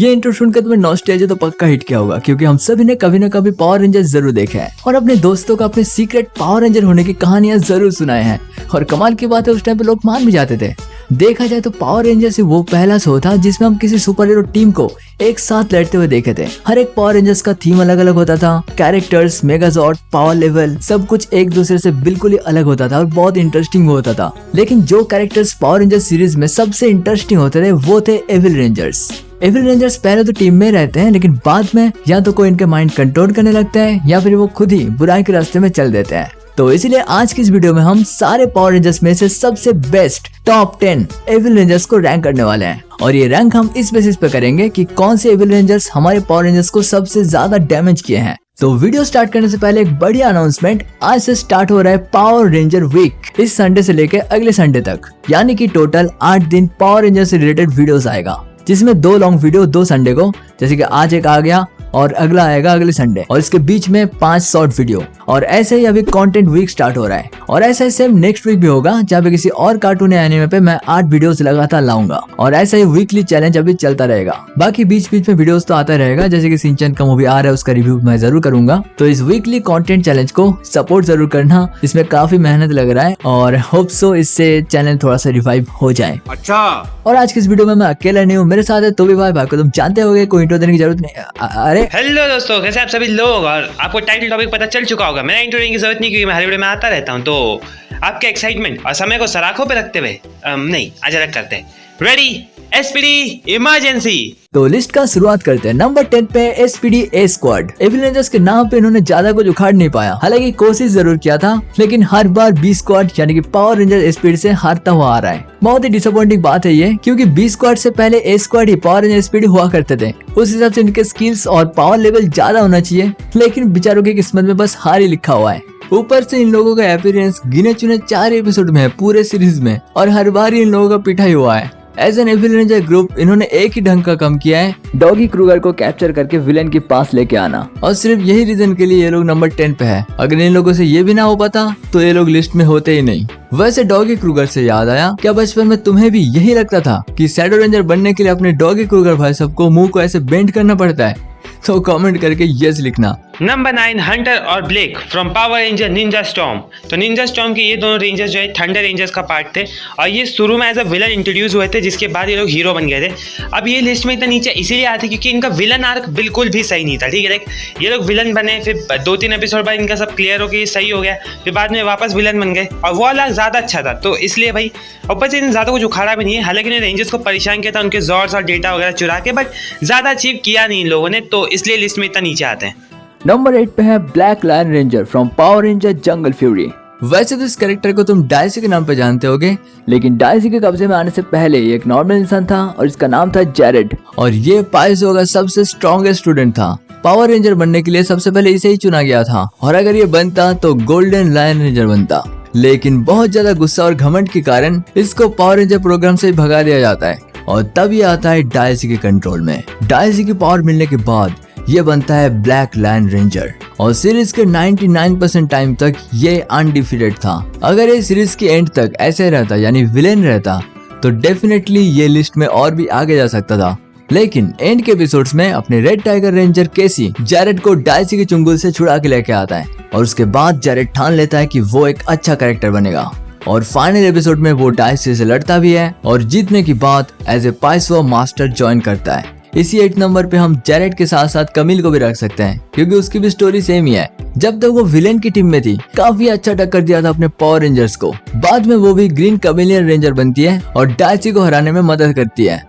ये इंट्रो सुनकर तुम्हें नॉस्टैल्जिया तो पक्का हिट किया होगा, क्योंकि हम सभी ने कभी न कभी पावर रेंजर जरूर देखे हैं और अपने दोस्तों को अपने सीक्रेट पावर रेंजर होने की कहानियां जरूर सुनाए हैं। और कमाल की बात है, उस टाइम पे लोग मान भी जाते थे। देखा जाए तो पावर रेंजर्स ही वो पहला शो था जिसमें हम किसी सुपर हीरो टीम को एक साथ लड़ते हुए देखे थे। हर एक पावर रेंजर्स का थीम अलग अलग होता था, कैरेक्टर्स, मेगाजॉर्ड, पावर लेवल सब कुछ एक दूसरे से बिल्कुल ही अलग होता था और बहुत इंटरेस्टिंग होता था। लेकिन जो कैरेक्टर्स पावर रेंजर्स सीरीज में सबसे इंटरेस्टिंग होते थे वो थे एविल रेंजर्स। एविल रेंजर्स पहले तो टीम में रहते हैं, लेकिन बाद में या तो कोई इनके माइंड कंट्रोल करने लगता है या फिर वो खुद ही बुराई के रास्ते में चल देते हैं। तो इसलिए आज की इस वीडियो में हम सारे पावर रेंजर्स में से सबसे बेस्ट टॉप 10 एविल रेंजर्स को रैंक करने वाले हैं। और ये रैंक हम इस बेसिस पे करेंगे कि कौन से एविल रेंजर्स हमारे पावर रेंजर्स को सबसे ज्यादा डैमेज किए हैं। तो वीडियो स्टार्ट करने से पहले एक बढ़िया अनाउंसमेंट, आज से स्टार्ट हो रहा है पावर रेंजर वीक। इस संडे से लेकर अगले संडे तक, यानी कि टोटल 8 दिन पावर रेंजर से रिलेटेड वीडियोस आएगा, जिसमें 2 लॉन्ग वीडियो 2 संडे को, जैसे कि आज एक आ गया और अगला आएगा अगले संडे, और इसके बीच में 5 शॉर्ट वीडियो। और ऐसे ही अभी कंटेंट वीक स्टार्ट हो रहा है और ऐसा ही सेम नेक्स्ट वीक भी होगा, जहाँ पे किसी और कार्टून या एनिमे पे मैं 8 वीडियोस लगातार लाऊंगा। और ऐसा ही वीकली चैलेंज अभी चलता रहेगा। बाकी बीच बीच में वीडियोस तो आता रहेगा, जैसे कि सिंचन का मूवी आ रहा है उसका रिव्यू मैं जरूर करूंगा। तो इस वीकली कंटेंट चैलेंज को सपोर्ट जरूर करना, इसमें काफी मेहनत लग रहा है और होप सो इससे चैनल थोड़ा सा रिवाइव हो जाए। अच्छा। और आज की इस वीडियो में मैं अकेला नहीं हूँ, मेरे साथ है तो भाई को तुम जानते होगे, कोई इंट्रो देने की जरूरत नहीं। अरे हेलो दोस्तों, कैसे आप सभी लोग। और आपको टाइटल टॉपिक पता चल चुका होगा, मेरा इंट्रो देने की जरूरत नहीं क्योंकि मैं हर वीडियो में आता रहता हूँ। तो आपके एक्साइटमेंट और समय को सराखों पे रखते हुए नहीं आज अलग करते हैं। Ready, SPD emergency. तो लिस्ट का शुरुआत करते हैं। नंबर 10 पे एसपीडी ए स्क्वाड। एविल रेंजर्स के नाम पे इन्होंने ज्यादा कुछ उखाड़ नहीं पाया, हालांकि कोशिश जरूर किया था, लेकिन हर बार बी स्क्वाड यानी कि पावर रेंजर एसपीडी से हारता हुआ आ रहा है। बहुत ही डिसअपॉइंटिंग बात है ये, क्योंकि बी स्क्वाड से पहले ए स्क्वाड ही पावर रेंजर एसपीडी हुआ करते थे। उस हिसाब से इनके स्किल्स और पावर लेवल ज्यादा होना चाहिए, लेकिन बेचारों की किस्मत में बस हार ही लिखा हुआ है। ऊपर से इन लोगों का अपीयरेंस गिने चुने 4 एपिसोड में है पूरे सीरीज में, और हर बार ही इन लोगों का पीठा ही हुआ है। As an evil ranger group इन्होंने एक ही ढंग का काम किया है, डॉगी क्रूगर को कैप्चर करके विलेन के पास लेके आना, और सिर्फ यही रीजन के लिए ये लोग नंबर 10 पे है। अगर इन लोगों से ये भी ना हो पाता तो ये लोग लिस्ट में होते ही नहीं। वैसे डॉगी क्रूगर से याद आया, क्या बचपन में तुम्हें भी यही लगता था कि शैडो रेंजर बनने के लिए अपने डॉगी क्रूगर भाई सबको मुंह को ऐसे बेंड करना पड़ता है? तो कमेंट करके यस लिखना। नंबर 9 हंटर और Blake from Power Ranger Ninja Storm. तो निंजा स्टॉर्म के ये दोनों रेंजर्स जो है थंडर रेंजर्स का पार्ट थे, और ये शुरू में एज अ विलन इंट्रोड्यूस हुए थे, जिसके बाद ये लोग हीरो बन गए थे। अब ये लिस्ट में इतना नीचे इसीलिए आते क्योंकि इनका विलन आर्क बिल्कुल भी सही नहीं था। ठीक है, ये लोग विलन बने, फिर 2-3 एपिसोड बाद इनका सब क्लियर हो गया, सही हो गया, फिर बाद में वापस विलन बन गए, और वो वाला ज़्यादा अच्छा था। तो इसलिए भाई ऊपर से इन्हें ज़्यादा कुछ उखाड़ा भी नहीं है। हालांकि इन्हें रेंजर्स को परेशान किया था उनके जॉर्ड्स और डेटा वगैरह चुरा के, बट ज़्यादा अचीव किया नहीं इन लोगों ने, तो इसलिए लिस्ट में इतना नीचे आते हैं। नंबर 8 पे है Black Lion Ranger from Power Ranger Jungle Fury. वैसे तो इस कैरेक्टर को तुम डायसी के नाम पे जानते होगे, लेकिन डायसी के कब्जे में आने से पहले ये एक नॉर्मल इंसान था और इसका नाम था जेरेड, और ये पाइजो का सबसे स्ट्रॉन्गेस्ट स्टूडेंट था। पावर रेंजर बनने के लिए सबसे पहले इसे ही चुना गया था, और अगर ये बनता तो गोल्डन लायन रेंजर बनता। लेकिन बहुत ज्यादा गुस्सा और घमंड के कारण इसको पावर रेंजर प्रोग्राम से भगा दिया जाता है, और तब ये आता है डायसी के कंट्रोल में। डायसी की पावर मिलने के बाद ये बनता है ब्लैक लायन रेंजर, और सीरीज के 99% टाइम तक ये अनडिफीटेड था। अगर ये सीरीज के एंड तक ऐसे रहता यानी विलेन रहता तो डेफिनेटली ये लिस्ट में और भी आगे जा सकता था। लेकिन एंड के एपिसोड्स में अपने रेड टाइगर रेंजर केसी जेरेड को डायसी के चुंगल से छुड़ा के लेके आता है, और उसके बाद जेरेड ठान लेता है कि वो एक अच्छा कैरेक्टर बनेगा, और फाइनल एपिसोड में वो डायसी से लड़ता भी है, और जीतने की बाद एज ए पाइसो मास्टर ज्वाइन करता है। इसी 8 नंबर पे हम जेरेड के साथ साथ कमिल को भी रख सकते हैं, क्योंकि उसकी भी स्टोरी सेम ही है। जब तक वो विलेन की टीम में थी काफी अच्छा टक्कर दिया था अपने पावर रेंजर्स को, बाद में वो भी ग्रीन कमिलियन रेंजर बनती है और डायसी को हराने में मदद करती है।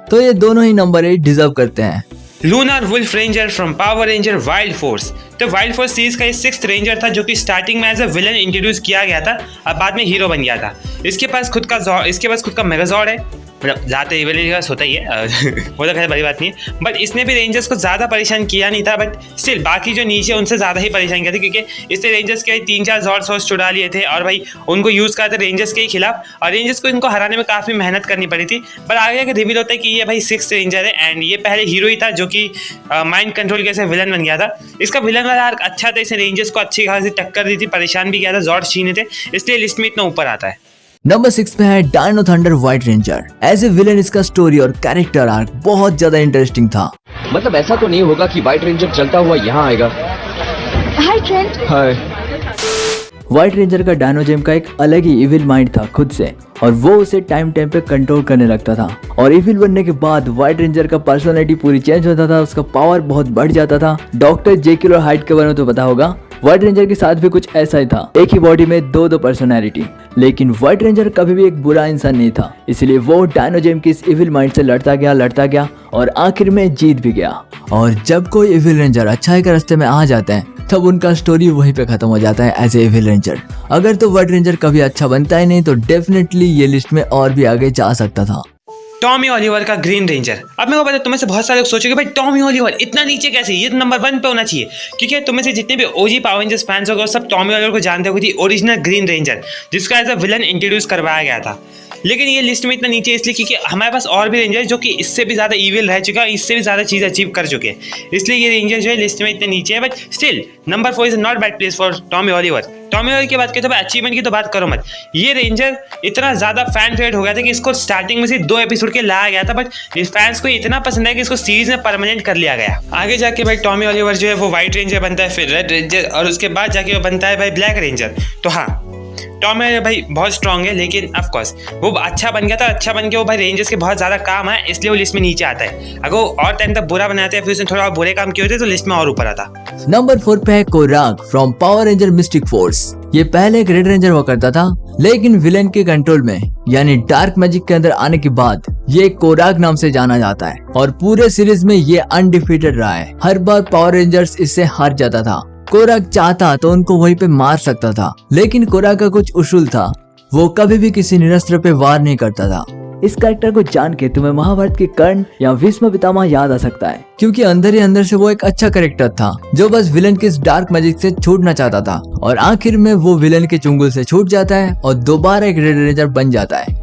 तो ये दोनों ही नंबर 8 डिजर्व करते हैं। Lunar Wolf Ranger from Power Ranger Wild Force. तो वाइल्ड फोर्स सीरीज का ये 6th रेंजर था, जो कि स्टार्टिंग में एज अ विलन इंट्रोड्यूस किया गया था और बाद में हीरो बन गया था। इसके पास खुद का मेगाजॉर्ड है, मतलब ज़्यादा एविल रेंजर्स होता ही है वो तो खैर बड़ी बात नहीं है, बट इसने भी रेंजर्स को ज़्यादा परेशान किया नहीं था, बट स्टिल बाकी जो नीचे उनसे ज़्यादा ही परेशान किया था, क्योंकि इसने रेंजर्स के 3-4 जॉर्ड सोर्स छुड़ा लिए थे और भाई उनको यूज़ करते रेंजर्स के खिलाफ, और रेंजर्स को इनको हराने में काफ़ी मेहनत करनी पड़ी थी। पर आगे आगे रिवील होता है कि ये भाई 6th रेंजर है, एंड ये पहले हीरो ही था जो कि माइंड कंट्रोल के से विलन बन गया था। इसका विलन वाला आर्क अच्छा था, इसने रेंजर्स को अच्छी खासी टक्कर दी थी, परेशान भी किया था, जॉर्ड छीने थे, इसलिए लिस्ट में इतना ऊपर आता है। नंबर 6 पे है Dino Thunder White Ranger. As a villain इसका स्टोरी और कैरेक्टर आर्क बहुत ज्यादा इंटरेस्टिंग था। मतलब ऐसा तो नहीं होगा कि व्हाइट रेंजर चलता हुआ यहाँ आएगा। हाय ट्रेंट। हाय। व्हाइट रेंजर का डायनोजेम का एक अलग ही इविल माइंड था खुद से, और वो उसे टाइम पे कंट्रोल करने लगता था। और इविल बनने के बाद व्हाइट रेंजर का पर्सनालिटी पूरी चेंज होता था, उसका पावर बहुत बढ़ जाता था। डॉक्टर जेकिल और हाइड के बारे में तो पता होगा, व्हाइट रेंजर के साथ भी कुछ ऐसा ही था, एक ही बॉडी में दो पर्सनालिटी। लेकिन व्हाइट रेंजर कभी भी एक बुरा इंसान नहीं था, इसलिए वो डायनोजेम की इस इविल माइंड से लड़ता गया और आखिर में जीत भी गया। और जब कोई इविल रेंजर अच्छाई के रास्ते में आ जाते हैं तब उनका स्टोरी वहीं पे खत्म हो जाता है एज ए इविल रेंजर। अगर तो व्हाइट रेंजर कभी अच्छा बनता ही नहीं तो डेफिनेटली ये लिस्ट में और भी आगे जा सकता था। टॉमी ओलिवर का ग्रीन रेंजर। अब मेरे को पता है तुम्हें से बहुत सारे लोग सोचोगे भाई टॉमी ओलिवर इतना नीचे कैसे, ये तो नंबर 1 पे होना चाहिए, क्योंकि तुम्हें से जितने भी ओजी पावर रेंजर्स फैंस होंगे सब टॉमी ओलिवर को जानते होंगे, ओरिजिनल ग्रीन रेंजर जिसका एज अ विलन इंट्रोड्यूस करवाया गया था। लेकिन ये लिस्ट में इतना नीचे इसलिए क्योंकि हमारे पास और भी रेंजर जो कि इससे भी ज़्यादा ईविल रह चुका है, इससे भी ज़्यादा चीज़ अचीव कर चुके हैं, इसलिए ये रेंजर जो है लिस्ट में इतने नीचे है। But still number 4 is not bad place for Tommy Oliver. Tommy Oliver की बात करें तो भाई अचीवमेंट की तो बात करो मत, ये रेंजर इतना ज़्यादा फैन फेवरेट हो गया था कि इसको स्टार्टिंग में से 2 एपिसोड के लाया गया था, बट इस फैंस को इतना पसंद है कि इसको सीरीज में परमानेंट कर लिया गया। आगे जाके भाई टॉमी ओलिवर जो है वो व्हाइट रेंजर बनता है, फिर रेड रेंजर, और उसके बाद जाके वो बनता है भाई ब्लैक रेंजर। तो हाँ, टॉमी भाई बहुत स्ट्रॉन्ग है, लेकिन ऑफ कोर्स वो अच्छा बन गया था, अच्छा बन के वो भाई रेंजर्स के बहुत ज़्यादा काम है, इसलिए वो लिस्ट में नीचे आता है। अगर वो और टाइम तक बुरा बनाते हैं फिर उसने थोड़ा और बुरे काम किए होते तो लिस्ट में और ऊपर आता। नंबर 4 पे है Korag from Power Ranger Mystic Force. ये पहले एक रेड रेंजर हुआ करता था, लेकिन विलेन के कंट्रोल में यानी डार्क मैजिक के अंदर आने के बाद ये कोराग नाम से जाना जाता है, और पूरे सीरीज में ये अनडिफीटेड रहा है। हर बार पावर रेंजर्स इससे हार जाता था। कोराग चाहता तो उनको वहीं पे मार सकता था, लेकिन कोराग का कुछ उसूल था, वो कभी भी किसी निरस्त्र पे वार नहीं करता था। इस कैरेक्टर को जान के तुम्हें महाभारत के कर्ण या भीष्म पितामह याद आ सकता है, क्योंकि अंदर ही अंदर से वो एक अच्छा कैरेक्टर था जो बस विलेन के इस डार्क मैजिक से छूटना चाहता था, और आखिर में वो विलेन के चुंगल से छूट जाता है और दोबारा एक रेड रेंजर बन जाता है।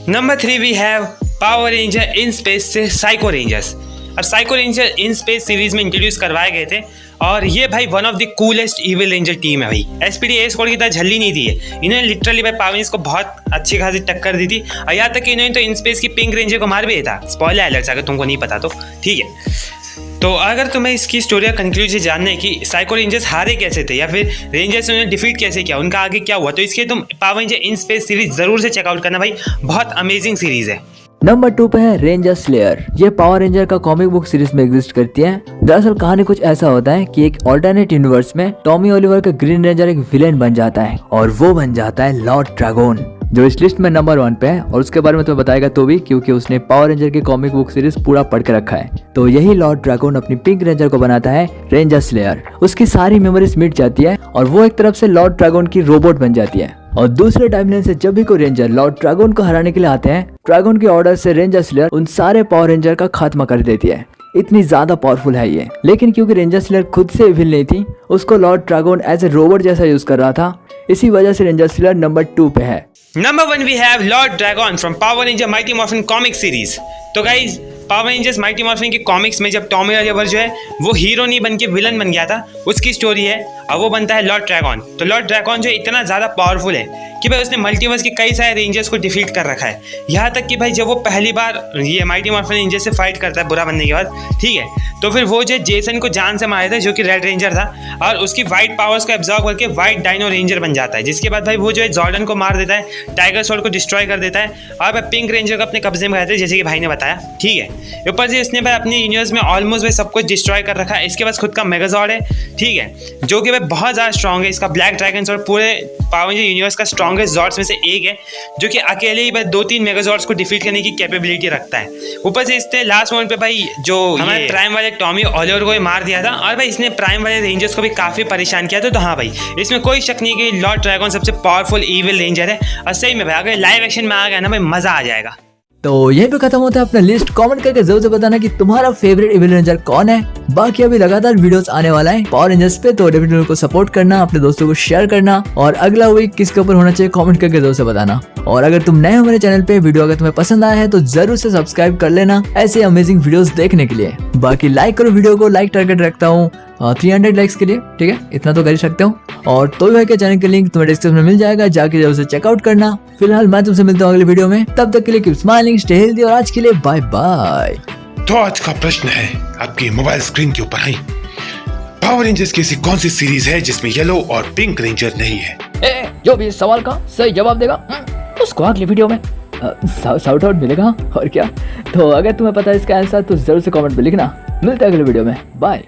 Number 3 we have Power Ranger in Space से साइको रेंजर्स। और Psycho Ranger in Space series में इंट्रोड्यूस करवाए गए थे, और ये भाई one of the coolest evil ranger team है भाई। एसपीडी ए स्क्वाड की तरह झल्ली नहीं दी है, इन्होंने लिटरली भाई पावर रेंजर्स को बहुत अच्छी खासी टक्कर दी थी, और यहाँ तक कि इन्होंने तो इन स्पेस की पिंक रेंजर को मार भी दिया था। स्पॉइलर अलर्ट अगर तुमको नहीं पता तो ठीक है। तो अगर तुम्हें इसकी स्टोरी का कंक्लूजन जानना है कि साइको रेंजर्स हारे कैसे थे या फिर रेंजर्स ने डिफीट कैसे किया, उनका आगे क्या हुआ, तो इसके तुम power Ranger in Space series जरूर से चेकआउट करना भाई, बहुत अमेजिंग सीरीज है। नंबर 2 पे है रेंजर स्लेयर। ये पावर रेंजर का कॉमिक बुक सीरीज में एग्जिस्ट करती है। दरअसल कहानी कुछ ऐसा होता है कि एक ऑल्टरनेट यूनिवर्स में टॉमी ओलिवर का ग्रीन रेंजर एक विलेन बन जाता है, और वो बन जाता है लॉर्ड ड्रैगन, जो इस लिस्ट में नंबर 1 पे है। और उसके बारे में तो बताएगा तो भी, क्योंकि उसने पावर रेंजर की कॉमिक बुक सीरीज पूरा पढ़ के रखा है। तो यही लॉर्ड ड्रैगन अपनी पिंक रेंजर को बनाता है रेंजर स्लेयर। उसकी सारी मेमोरीज मिट जाती है और वो एक तरफ से लॉर्ड ड्रैगन की रोबोट बन जाती है, और दूसरे टाइमलाइन से जब भी कोई रेंजर लॉर्ड ड्रैगन को हराने के लिए आते हैं, ड्रैगन के ऑर्डर से रेंजर स्लेयर उन सारे पावर रेंजर का खात्मा कर देती है। इतनी ज्यादा पावरफुल है ये। लेकिन क्योंकि रेंजर स्लेयर खुद से इविल नहीं थी, उसको Lord Dragon as a robot जैसा यूज कर रहा था, इसी वजह से रेंजर स्लेयर नंबर 2 पे है। Number 1 we have Lord Dragon from Power Ranger Mighty Morphin comic series. तो guys Power Rangers Mighty Morphin के कॉमिक्स में जब टॉमी ओलिवर जो है वो हीरो नहीं बन के विलन बन गया था, उसकी स्टोरी है, और वो बनता है लॉर्ड ड्रैगन। तो लॉर्ड ड्रैगन जो इतना ज़्यादा पावरफुल है कि भाई उसने मल्टीवर्स के कई सारे रेंजर्स को डिफीट कर रखा है। यहाँ तक कि भाई जब वो पहली बार ये माइटी मॉर्फिन रेंजर से फाइट करता है बुरा बनने के बाद, ठीक है, तो फिर वो जो जेसन को जान से मारा था जो कि रेड रेंजर था, और उसकी वाइट पावर्स को एब्जॉर्ब करके वाइट डायनो रेंजर बन जाता है, जिसके बाद भाई वो जो है जॉर्डन को मार देता है, टाइगर सॉर्ड को डिस्ट्रॉय कर देता है, और भाई पिंक रेंजर को अपने कब्जे में रहता है, जैसे कि भाई ने बताया, ठीक है। ऊपर से इसने भाई अपने यूनिवर्स में ऑलमोस्ट भाई सब कुछ डिस्ट्रॉय कर रखा है। इसके पास खुद का मेगाजॉर्ड है, ठीक है, जो कि भाई बहुत ज़्यादा स्ट्रॉन्ग है। इसका ब्लैक ड्रैगन और पूरे पावर रेंजर यूनिवर्स का स्ट्रॉन्गेस्ट जॉर्ड्स में से एक है, जो कि अकेले ही भाई 2-3 मेगाजॉर्ड्स को डिफीट करने की कैपेबिलिटी रखता है। ऊपर से इसने लास्ट मोमेंट पे भाई जो हमारे प्राइम वाले टॉमी ओलिवर को मार दिया था, और भाई इसने प्राइम वाले रेंजर्स को भी काफ़ी परेशान किया था। तो हाँ भाई, इसमें कोई शक नहीं कि लॉर्ड ड्रैगन सबसे पावरफुल इविल रेंजर है, और सही में भाई अगर लाइव एक्शन में आ गया ना भाई मज़ा आ जाएगा। तो यहीं पे खत्म होता है अपना लिस्ट। कमेंट करके जरूर से बताना कि तुम्हारा फेवरेट इविल रेंजर कौन है। बाकी अभी लगातार वीडियोस आने वाला है पावर रेंजर्स पे, तो डेफिनेटली उनको सपोर्ट करना, अपने दोस्तों को शेयर करना, और अगला वीक किसके ऊपर होना चाहिए कमेंट करके जरूर से बताना। और अगर तुम नए हो मेरे चैनल पे, वीडियो अगर तुम्हें पसंद आया है तो जरूर से सब्सक्राइब कर लेना ऐसे अमेजिंग वीडियोस देखने के लिए। बाकी लाइक करो वीडियो को, लाइक टारगेट रखता हूँ। 300 लाइक्स के लिए, ठीक है, इतना तो कर ही सकते हो। और तो भाई के चैनल का लिंक तुम्हें डिस्क्रिप्शन में मिल जाएगा, जाके जरूर से चेकआउट करना। फिलहाल मैं तुमसे मिलता हूँ अगले वीडियो में, तब तक के लिए कीप स्माइलिंग, स्टे हेल्दी और आज के लिए बाय बाय। तो आज का प्रश्न है आपकी मोबाइल स्क्रीन के ऊपर ही, पावर रेंजर्स की ऐसी कौन सी सीरीज है जिसमें येलो और पिंक रेंजर नहीं है? जो भी इस सवाल का सही जवाब देगा उसको अगली वीडियो में शाउट आउट मिलेगा और क्या। तो अगर तुम्हें पता है इसका आंसर तो जरूर से कमेंट में लिखना। मिलते हैं अगले वीडियो में, बाय।